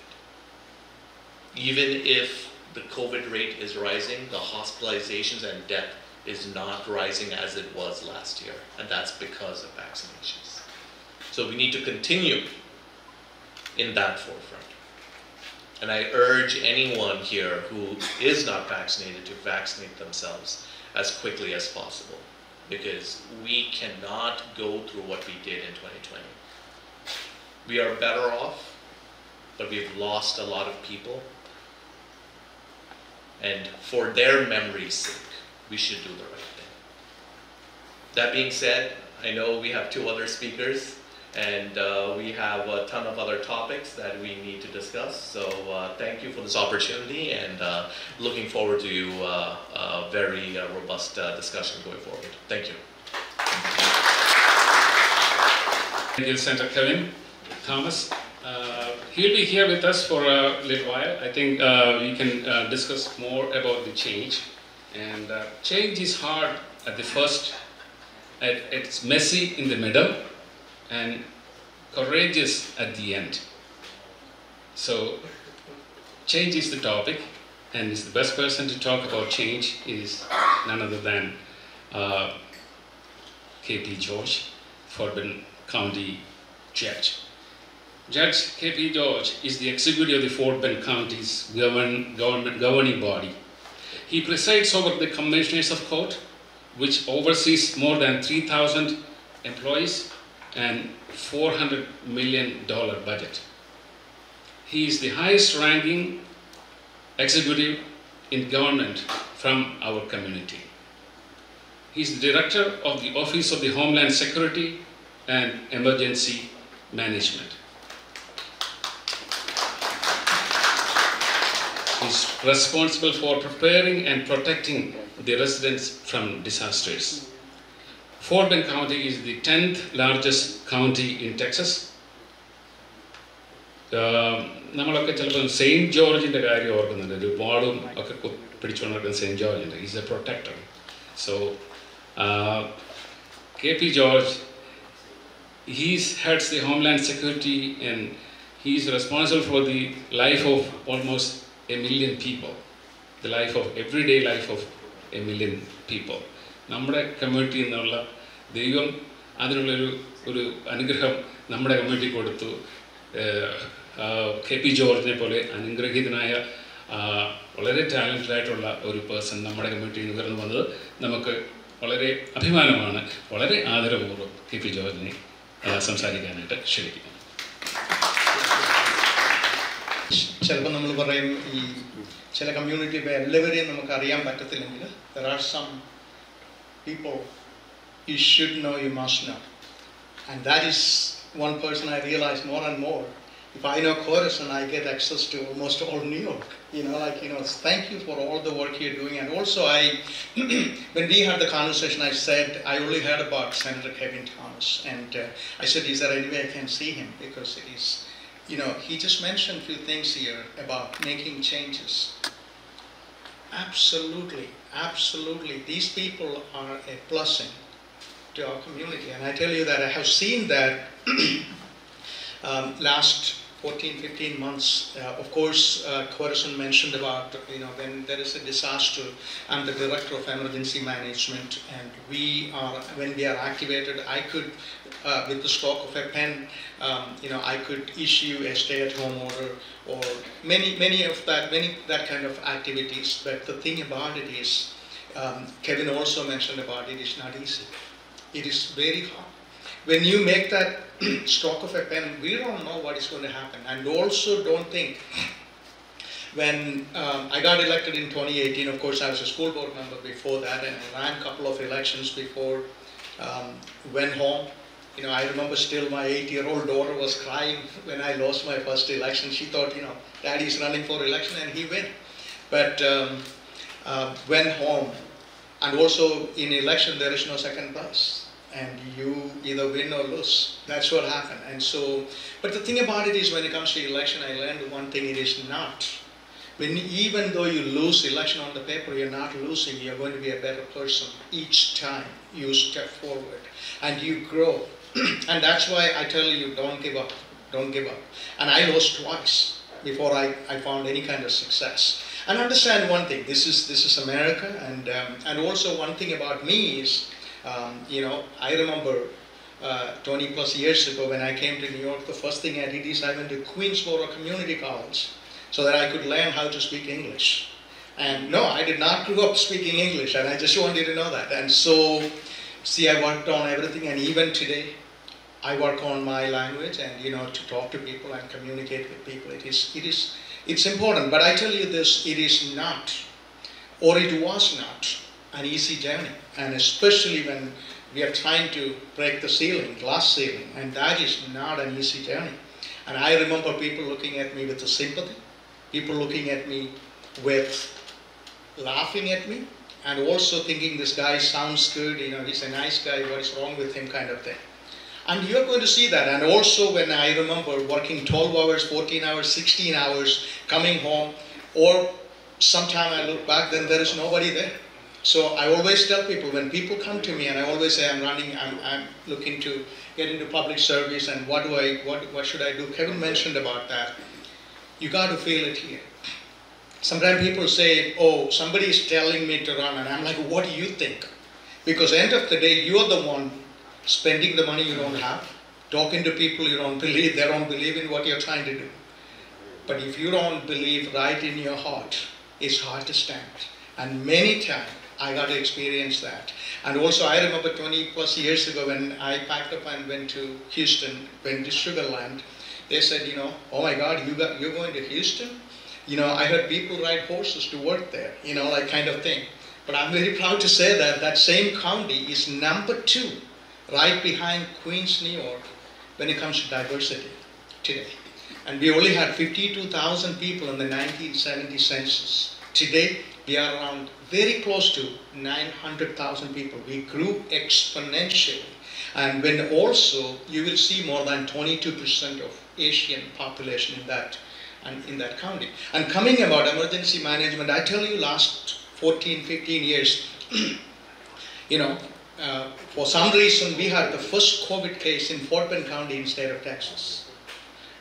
Even if the COVID rate is rising, the hospitalizations and death is not rising as it was last year, and that's because of vaccinations. So we need to continue in that forefront. And I urge anyone here who is not vaccinated to vaccinate themselves as quickly as possible, because we cannot go through what we did in 2020. We are better off, but we've lost a lot of people. And for their memory's sake, we should do the right thing. That being said, I know we have 2 other speakers, and we have a ton of other topics that we need to discuss. So thank you for this opportunity, and looking forward to a very robust discussion going forward. Thank you. Thank you, Senator Kevin Thomas. He'll be here with us for a little while. I think we can discuss more about the change. And change is hard at the first, it's messy in the middle, and courageous at the end. So change is the topic, and the best person to talk about change is none other than K.P. George, Fort Bend County Judge. Judge K.P. George is the executive of the Fort Bend County's governing body. He presides over the Commissioners of Court, which oversees more than 3,000 employees and $400 million budget. He is the highest ranking executive in government from our community. He is the director of the Office of the Homeland Security and Emergency Management. He is responsible for preparing and protecting the residents from disasters. Fort Bend County is the 10th largest county in Texas. നമ്മളൊക്കെ ചിലപ്പോൾ saint ജോർജിൻ്റെ കാര്യം ഓർക്കുന്നുണ്ട്, ഒരു വാളും ഒക്കെ പിടിച്ചുകൊണ്ട് നടക്കുന്ന സെയിൻറ്റ് ജോർജിൻ്റെ. Is a protector. So K.P. George, he heads the Homeland Security, and he is responsible for the life of almost 1 million people, the life of everyday life of 1 million people. നമ്മുടെ community എന്നുള്ള ദൈവം അതിനുള്ളൊരു അനുഗ്രഹം നമ്മുടെ community കൊടുത്തു. K.P. ജോർജിനെ പോലെ അനുഗ്രഹീതനായ വളരെ ടാലൻറ്റഡ് ആയിട്ടുള്ള ഒരു പേഴ്സൺ നമ്മുടെ കമ്മ്യൂണിറ്റിയിൽ നിന്ന് ഉയർന്നു വന്നത് നമുക്ക് വളരെ അഭിമാനമാണ്. വളരെ ആദരപൂർവ്വം K.P. ജോർജിനെ സംസാരിക്കാനായിട്ട് ക്ഷണിക്കുന്നു. ചിലപ്പോൾ നമ്മൾ പറയും ഈ ചില കമ്മ്യൂണിറ്റി ഇപ്പോൾ എല്ലാവരെയും നമുക്ക് അറിയാൻ പറ്റത്തില്ലെങ്കിൽ there are some people you should know, you must know, and that is one person I realize more and more if I know Khorasan, I get access to almost all New York. Thank you for all the work you're doing. And also when we had the conversation, I said, I only heard about Senator Kevin Thomas. And I said, is there any way I can see him? Because it is, he just mentioned a few things here about making changes. Absolutely, absolutely. These people are a blessing to our community. And I tell you that I have seen that last 14, 15 months. Of course, Khorasan mentioned about, when there is a disaster, I'm the Director of Emergency Management, and when we are activated, I could, with the stroke of a pen, I could issue a stay-at-home order or many that kind of activities. But the thing about it is, Kevin also mentioned about it is not easy. It is very hard. When you make that stroke of a pen, we don't know what is going to happen. And also don't think, when I got elected in 2018, of course I was a school board member before that, and I ran a couple of elections before, went home. I remember still my 8-year-old daughter was crying when I lost my first election. She thought, Daddy's running for election and he win. But went home. And also in election there is no second place. And you either win or lose. That's what happened. And so, but the thing about it is, when it comes to election, I learned one thing: it is not. Even though you lose election on the paper, you're not losing. You're going to be a better person each time you step forward and you grow. And that's why I tell you, don't give up. Don't give up. And I lost twice before I found any kind of success. And understand one thing: this is America. And also one thing about me is, I remember 20 plus years ago when I came to New York, the first thing I did is I went to Queensboro Community College so that I could learn how to speak English. And no, I did not grow up speaking English, and I just wanted to know that. And so, see, I worked on everything, and even today, I work on my language and, to talk to people and communicate with people. It's important, but I tell you this, it is not, or it was not, an easy journey, and especially when we are trying to break the ceiling, glass ceiling, and that is not an easy journey. And I remember people looking at me with the sympathy, people looking at me with laughing at me, and also thinking this guy sounds good, he's a nice guy, what is wrong with him, kind of thing. And you're going to see that. And also when I remember working 12 hours, 14 hours, 16 hours, coming home, or sometime I look back, then there is nobody there. So I always tell people, when people come to me, and I always say I'm looking to get into public service, and what should I do? Kevin mentioned about that. You got to feel it here. Sometimes people say, oh, somebody is telling me to run, and I'm like, what do you think? Because at the end of the day, you're the one spending the money you don't have, talking to people you don't believe, they don't believe in what you're trying to do. But if you don't believe right in your heart, it's hard to stand. And many times, I got to experience that. And also I remember 20 plus years ago when I packed up and went to Houston, went to Sugar Land, they said, oh my God, you're going to Houston? I heard people ride horses to work there, kind of thing. But I'm very proud to say that that same county is number 2, right behind Queens, New York, when it comes to diversity today. And we only had 52,000 people in the 1970 census. Today, we are around very close to 900,000 people. We grew exponentially. And when also, you will see more than 22% of Asian population in that county. And coming about emergency management, I tell you, last 14, 15 years, for some reason, we had the first COVID case in Fort Bend County in the state of Texas.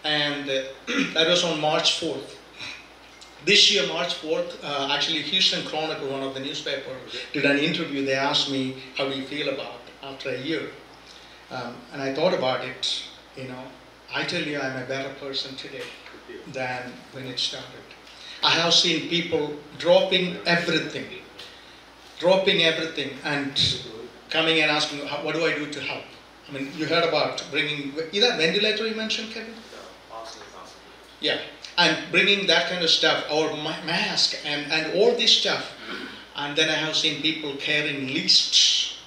And that was on March 4th. This year, March 4th, actually Houston Chronicle, one of the newspapers, did an interview. They asked me, how do you feel about it after a year? And I thought about it, I tell you, I'm a better person today than when it started. I have seen people dropping everything and coming and asking, what do I do to help? I mean, you heard about bringing, is that ventilator you mentioned, Kevin? Yeah. And bringing that kind of stuff, or mask, and all this stuff. And then I have seen people caring least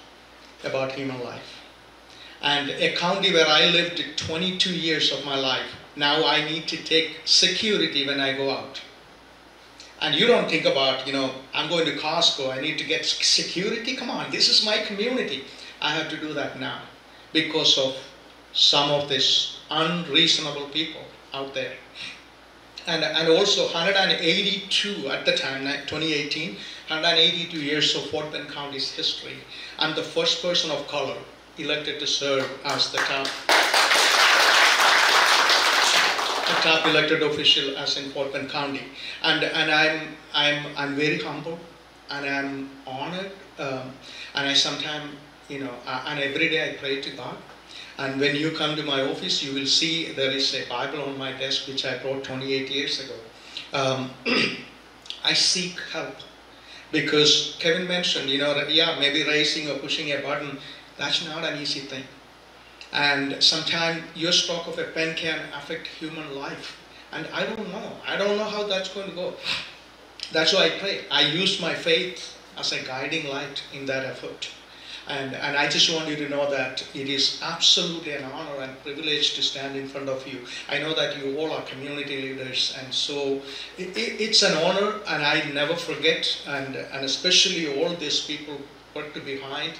about human life. and a county where I lived 22 years of my life. Now I need to take security when I go out. And you don't think about, I'm going to Costco, I need to get security. Come on, this is my community. I have to do that now because of some of these unreasonable people out there. And also 182 at the time, 2018, 182 years of Fort Bend County's history. I'm the first person of color elected to serve as the top elected official as in Fort Bend County. And I'm very humble and I'm honored. And I sometimes, and every day I pray to God. And when you come to my office, you will see there is a Bible on my desk which I brought 28 years ago. I seek help because Kevin mentioned, maybe raising or pushing a button, that's not an easy thing. And sometimes your stroke of a pen can affect human life. And I don't know how that's going to go. That's why I pray. I use my faith as a guiding light in that effort. And I just want you to know that it is absolutely an honor and privilege to stand in front of you. I know that you all are community leaders, and so it's an honor, and I never forget, and especially all these people worked behind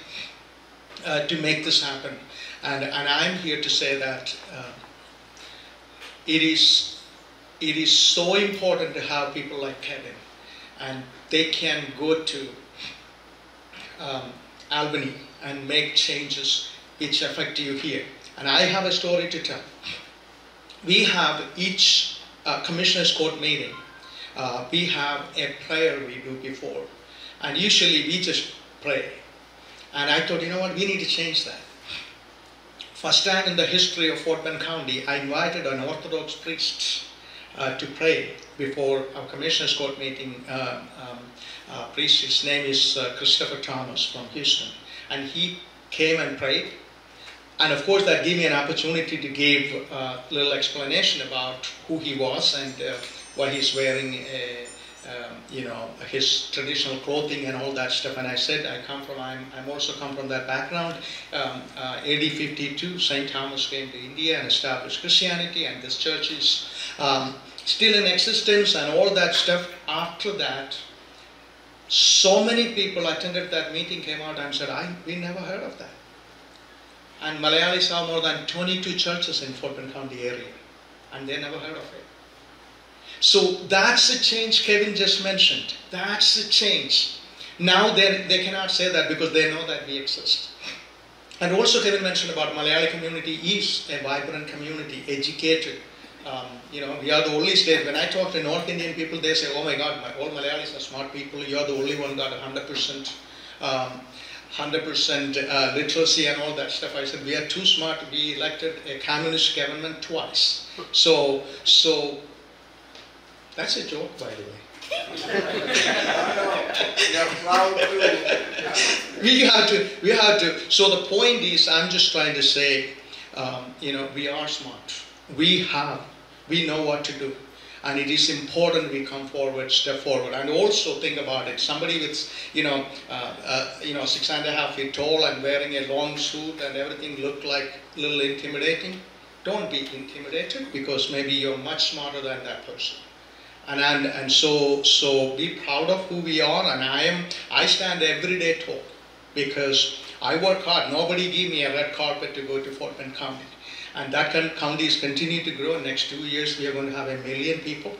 to make this happen. And I'm here to say that it is so important to have people like Kevin, and they can go to Albany and make changes which affect you here. And I have a story to tell. We have each Commissioners Court meeting, we have a prayer we do before. And usually we just pray. And I thought, we need to change that. First time in the history of Fort Bend County, I invited an Orthodox priest to pray before our Commissioners Court meeting. Priest, his name is Christopher Thomas from Houston, and he came and prayed. And of course that gave me an opportunity to give a little explanation about who he was and why he's wearing his traditional clothing and all that stuff. And I said I'm also come from that background. AD 52, St. Thomas came to India and established Christianity, and this church is still in existence and all that stuff. After that, so many people attended that meeting, came out and said, we never heard of that. And Malayalis have more than 22 churches in Fort Bend County area, and they never heard of it. So that's the change Kevin just mentioned. That's the change. Now they cannot say that because they know that we exist. And also Kevin mentioned about Malayali community is a vibrant community, educated. We are the only state. When I talk to North Indian people, they say, oh my God, all Malayalis are smart people. You are the only one got 100% literacy and all that stuff. I said, we are too smart to be elected a communist government twice. So that's a joke, by the way. We have to. So the point is, I'm just trying to say, we are smart. We know what to do. And it is important we come forward, step forward. And also think about it. Somebody with, 6.5 feet tall and wearing a long suit and everything look like a little intimidating. Don't be intimidated because maybe you're much smarter than that person. And so be proud of who we are. And I stand every day tall because I work hard. Nobody gave me a red carpet to go to Fort Bend County. And that county is continuing to grow. Next 2 years, we are going to have 1 million people.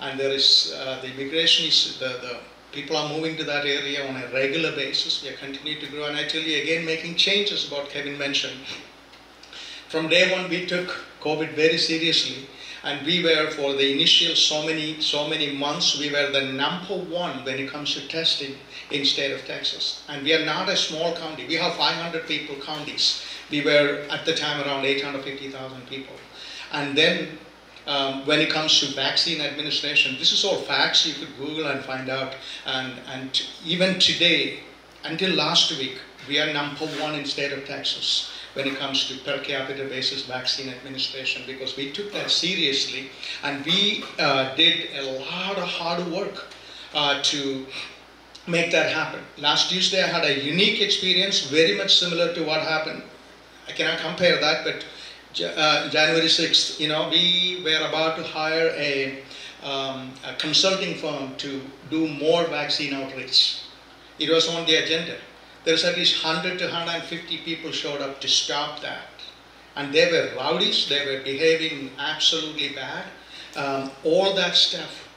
And there is, the immigration is, the people are moving to that area on a regular basis. We are continuing to grow. And I tell you again, making changes, what Kevin mentioned. From day one, we took COVID very seriously. And we were, for the initial so many months, we were the #1 when it comes to testing in state of Texas. And we are not a small county. We have 500 people counties. We were at the time around 850,000 people. And then when it comes to vaccine administration, this is all facts. You could Google and find out. And even today, until last week, we are #1 in state of Texas when it comes to per capita basis vaccine administration, because we took that seriously and we did a lot of hard work to make that happen. Last Tuesday I had a unique experience, very much similar to what happened I cannot compare that, but January 6th, we were about to hire a consulting firm to do more vaccine outreach. It was on the agenda. There's at least 100 to 150 people showed up to stop that. And they were rowdies, they were behaving absolutely bad. All that stuff,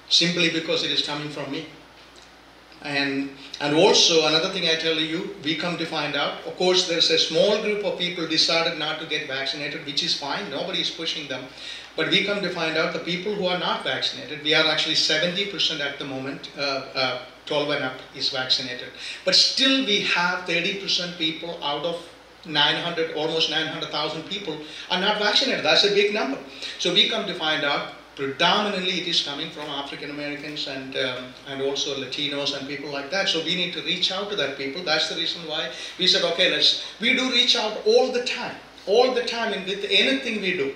simply because it is coming from me. And also, another thing I tell you, we come to find out, of course, there's a small group of people decided not to get vaccinated, which is fine, nobody is pushing them. But we come to find out the people who are not vaccinated, we are actually 70% at the moment, 12 and up is vaccinated. But still we have 30% people out of 900, almost 900,000 people are not vaccinated. That's a big number. So we come to find out predominantly it is coming from African Americans and also Latinos and people like that. So we need to reach out to that people. That's the reason why we said, okay, we do reach out all the time and with anything we do.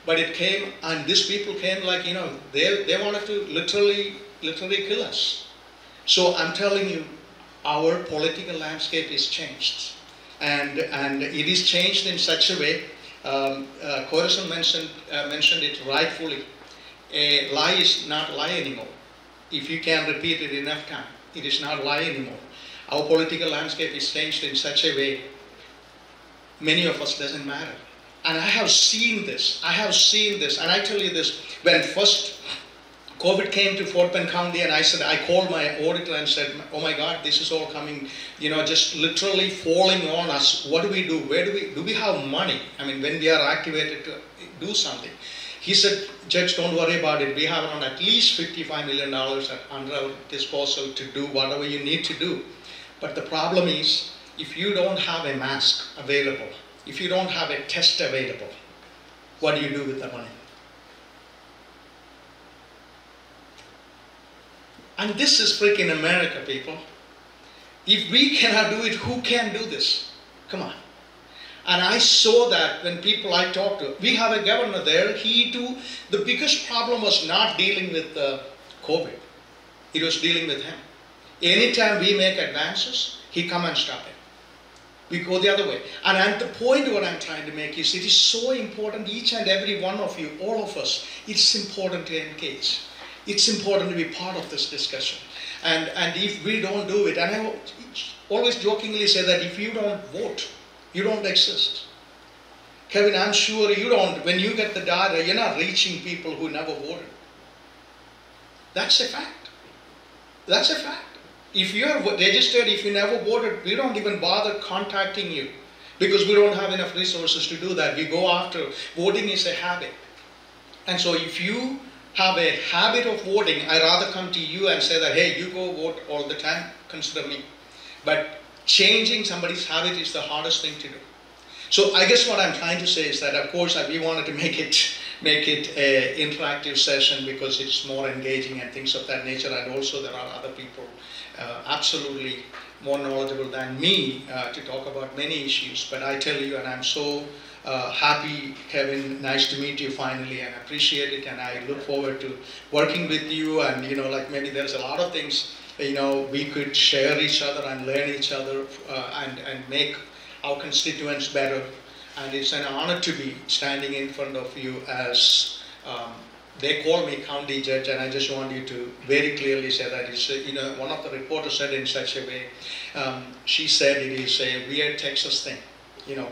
But it came, and these people came like, they wanted to literally kill us. So I'm telling you, our political landscape is changed. And it is changed in such a way, Corazon mentioned it rightfully. A lie is not a lie anymore. If you can repeat it enough time, it is not a lie anymore. Our political landscape is changed in such a way, many of us doesn't matter. And I have seen this, and I tell you this, when first COVID came to Fort Bend County, and I called my auditor and said, oh my God, this is all coming, just literally falling on us. What do we do? Where do we have money? I mean, when we are activated to do something. He said, Judge, don't worry about it. We have around at least $55 million under our disposal to do whatever you need to do. But the problem is, if you don't have a mask available, if you don't have a test available, what do you do with the money? And this is freaking America, people. If we cannot do it, who can do this? Come on. And I saw that when people I talked to, we have a governor there, the biggest problem was not dealing with COVID. It was dealing with him. Anytime we make advances, he come and stop it. We go the other way. And at the point what I'm trying to make is, it is so important, each and every one of you, all of us, it's important to engage. It's important to be part of this discussion. And if we don't do it, and I always jokingly say that if you don't vote, you don't exist. Kevin, I'm sure you don't, when you get the data, you're not reaching people who never voted. That's a fact. That's a fact. If you are registered, if you never voted, we don't even bother contacting you because we don't have enough resources to do that. We go after, voting is a habit. And so if you have a habit of voting, I rather come to you and say that, hey, you go vote all the time, consider me. But changing somebody's habit is the hardest thing to do. So I guess what I'm trying to say is that, of course, we wanted to make it an interactive session because it's more engaging and things of that nature. And also there are other people absolutely more knowledgeable than me to talk about many issues. But I tell you, and I'm so happy, Kevin, nice to meet you finally, and I appreciate it, and I look forward to working with you. And like maybe there's a lot of things we could share each other and learn each other and make our constituents better. And it's an honor to be standing in front of you as they call me county judge, and I just want you to very clearly say that it's one of the reporters said in such a way, she said it is a weird Texas thing,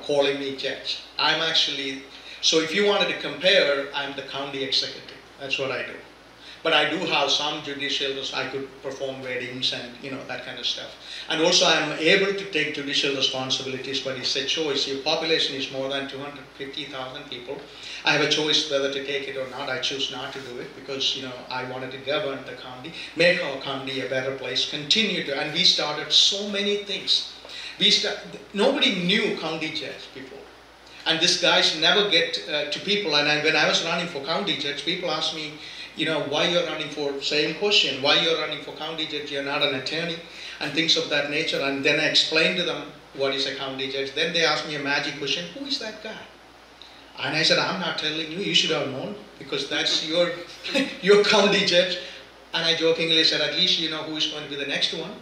calling me judge. I'm actually, so if you wanted to compare, I'm the county executive. That's what I do. But I do have some judicial, I could perform weddings and that kind of stuff. And also I'm able to take judicial responsibilities, but it's a choice. Your population is more than 250,000 people. I have a choice whether to take it or not. I choose not to do it because I wanted to govern the county, make our county a better place, continue to, and we started so many things. Nobody knew county judge before. And these guys never get to people. And when I was running for county judge, people asked me, why you're running for, same question, why you're running for county judge, you're not an attorney, and things of that nature. And then I explained to them what is a county judge. Then they asked me a magic question, who is that guy? And I said, I'm not telling you, you should have known, because that's your county judge. And I jokingly said, at least you know who is going to be the next one.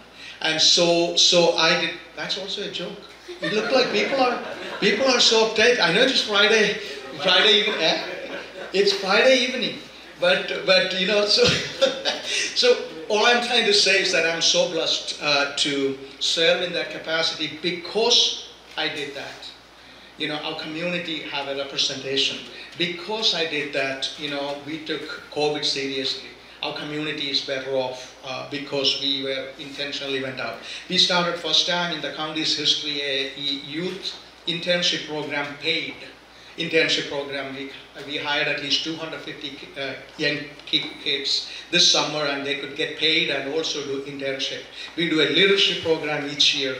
And so I did, that's also a joke. It looked like people are so uptight. I know it's Friday evening. It's Friday evening, but you know, so so all I'm trying to say is that I'm so blessed to serve in that capacity because I did that. You know, our community have a representation. Because I did that, you know, we took COVID seriously. Our community is better off because we were intentionally went out. We started first time in the county's history a youth internship program, paid internship program. We hired at least 250 young kids this summer, and they could get paid and also do internship. We do a leadership program each year.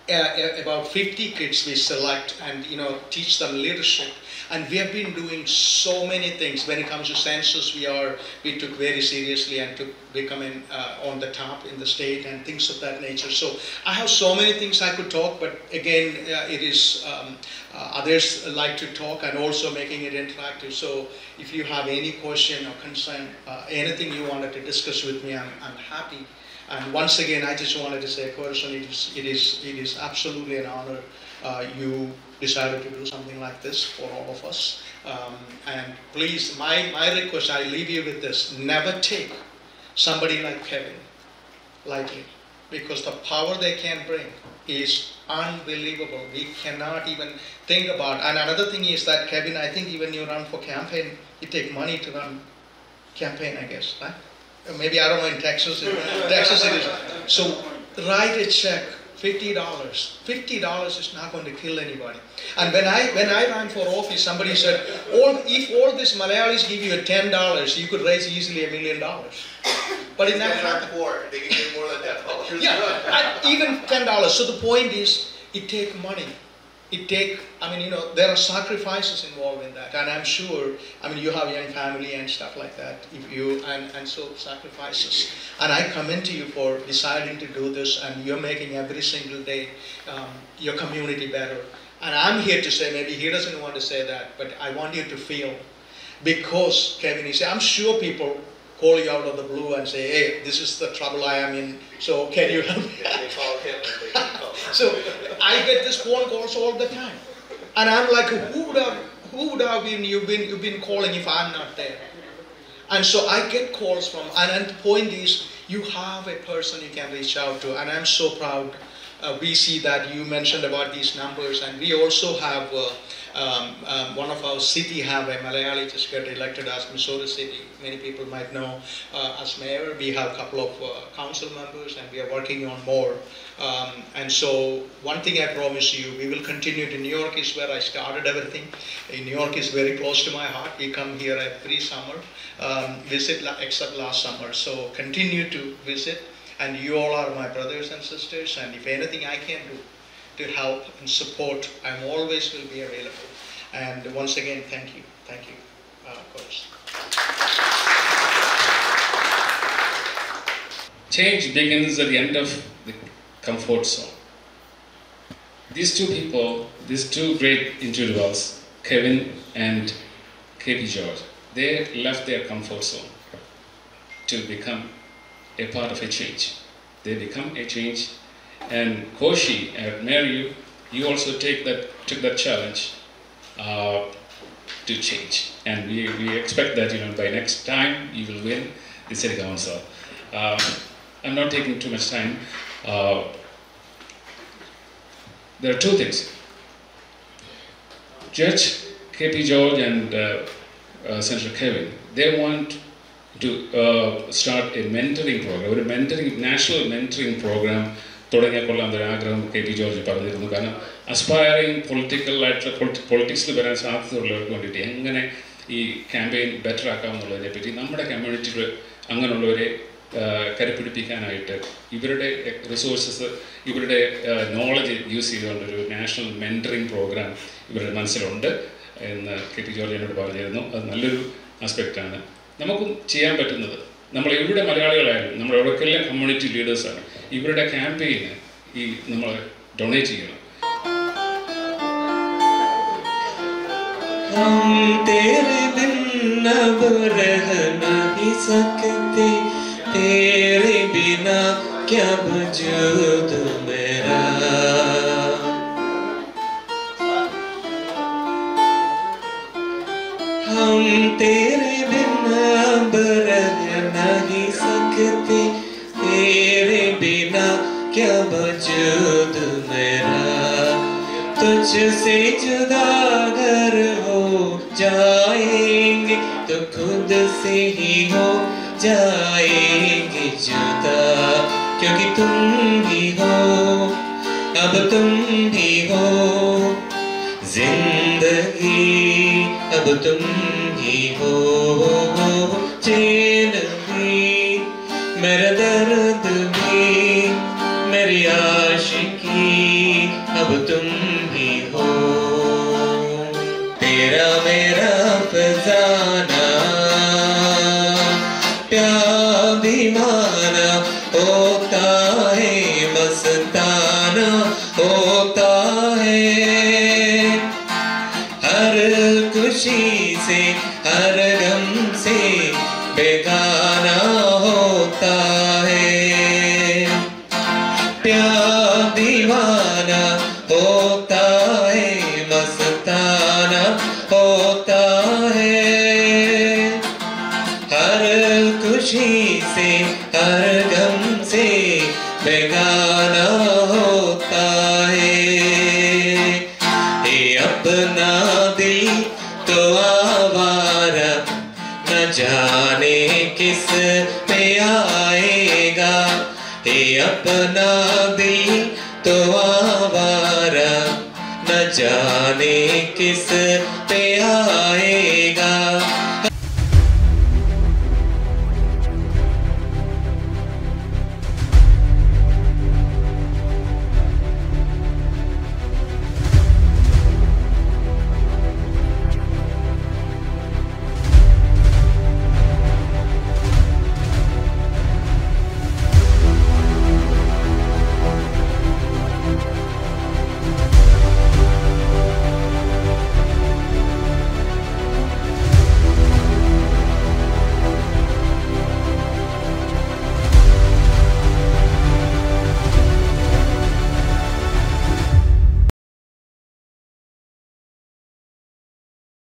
About 50 kids we select and, you know, teach them leadership. And we have been doing so many things. When it comes to census, we took very seriously and took becoming on the top in the state and things of that nature. So I have so many things I could talk, but again, it is others like to talk and also making it interactive. So if you have any question or concern, anything you wanted to discuss with me, I'm happy. And once again, I just wanted to say, Corazon, it is absolutely an honor. You decided to do something like this for all of us. And please, my request, I leave you with this: never take somebody like Kevin lightly, because the power they can bring is unbelievable. We cannot even think about. And another thing is that Kevin, I think even you run for campaign, you take money to run campaign, I guess, right? Maybe, I don't know, in Texas it is. So write a check, $50. $50 is not going to kill anybody. And when I ran for office, somebody said, if all these Malayalis give you $10, you could raise easily $1 million. But in that not poor, they can get more than $10. Yeah, even $10. So the point is, it takes money. I mean, you know, there are sacrifices involved in that, and I'm sure, I mean, you have a young family and stuff like that, and so sacrifices. And I commend to you for deciding to do this, and you're making every single day your community better. And I'm here to say, maybe he doesn't want to say that, but I want you to feel, because Kevin, I'm sure people call you out of the blue and say, hey, this is the trouble I am in, so can you help me? They call him and they call. So I get this phone calls all the time. And I'm like, who would have been you've been calling if I'm not there? And so I get calls from, and the point is, you have a person you can reach out to, and I'm so proud. We see that you mentioned about these numbers, and we also have one of our city have a Malayali just got elected as Missouri City. Many people might know as mayor. We have a couple of council members, and we are working on more. And so one thing I promise you, we will continue to. New York is where I started everything. New York is very close to my heart. We come here every summer, visit except last summer. So continue to visit. And you all are my brothers and sisters, and if anything I can do to help and support, I always will be available. And once again, thank you, Coach. Change begins at the end of the comfort zone. These two people, these two great individuals, Kevin and KP George, they left their comfort zone to become a part of a change. They become a change, and Koshi, I admire you. You also took that challenge to change, and we expect that, you know, by next time you will win the city council. I'm not taking too much time. There are two things. Judge KP George and Senator Kevin, they want to start a mentoring program, a national mentoring program. KP George പറഞ്ഞിരുന്നു. കാരണം aspiring പൊളിറ്റിക്സിൽ വരാൻ സാധ്യതയുള്ളവർക്ക് വേണ്ടിയിട്ട് എങ്ങനെ ഈ campaign better ആക്കാമെന്നുള്ളതിനെ പറ്റി നമ്മുടെ കമ്മ്യൂണിറ്റിയിൽ അങ്ങനെയുള്ളവരെ കരുപ്പിടിപ്പിക്കാനായിട്ട് ഇവരുടെ റിസോഴ്സസ്, ഇവരുടെ നോളജ് യൂസ് ചെയ്തുകൊണ്ടൊരു നാഷണൽ മെൻറ്ററിങ് പ്രോഗ്രാം ഇവരുടെ മനസ്സിലുണ്ട് എന്ന് KP ജോർജ് എന്നോട് പറഞ്ഞിരുന്നു. അത് നല്ലൊരു ആസ്പെക്റ്റാണ്. നമുക്കും ചെയ്യാൻ പറ്റുന്നത്, നമ്മൾ എവിടെ മലയാളികളായാലും നമ്മൾ എവിടെയൊക്കെല്ലാം കമ്മ്യൂണിറ്റി ലീഡേഴ്സാണ്, ഇവരുടെ ക്യാമ്പയിന് നമ്മൾ ഡൊണേറ്റ് ചെയ്യണം. तेरे बिन अब रह नहीं सकते, तेरे बिना क्या वजूद मेरा. तुम तेरे बिना रह नहीं सकते, तेरे बिना क्या वजूद मेरा। तुझसे जुदा अगर हो जाएंगे तो खुद से ही हो जाएंगे जुदा, क्योंकि तुम ही हो, अब तुम ही हो जिंदगी, अब तुम ही हो चैन भी, मेरा दर्द भी, मेरी आशिकी, अब तुम ही हो। तेरा मेरा फजाना प्यार दीवाना होता है, मस्ताना होता है, हर खुशी से हर गम से बेगाना होता है। प्यार दीवाना होता है, मस्ताना होता है, हर खुशी से हर गम से बेगाना होता है। ये अपना दिल तो आवारा, न जाने किस पे आएगा। ये अपना दिल तो आवारा, न जाने किस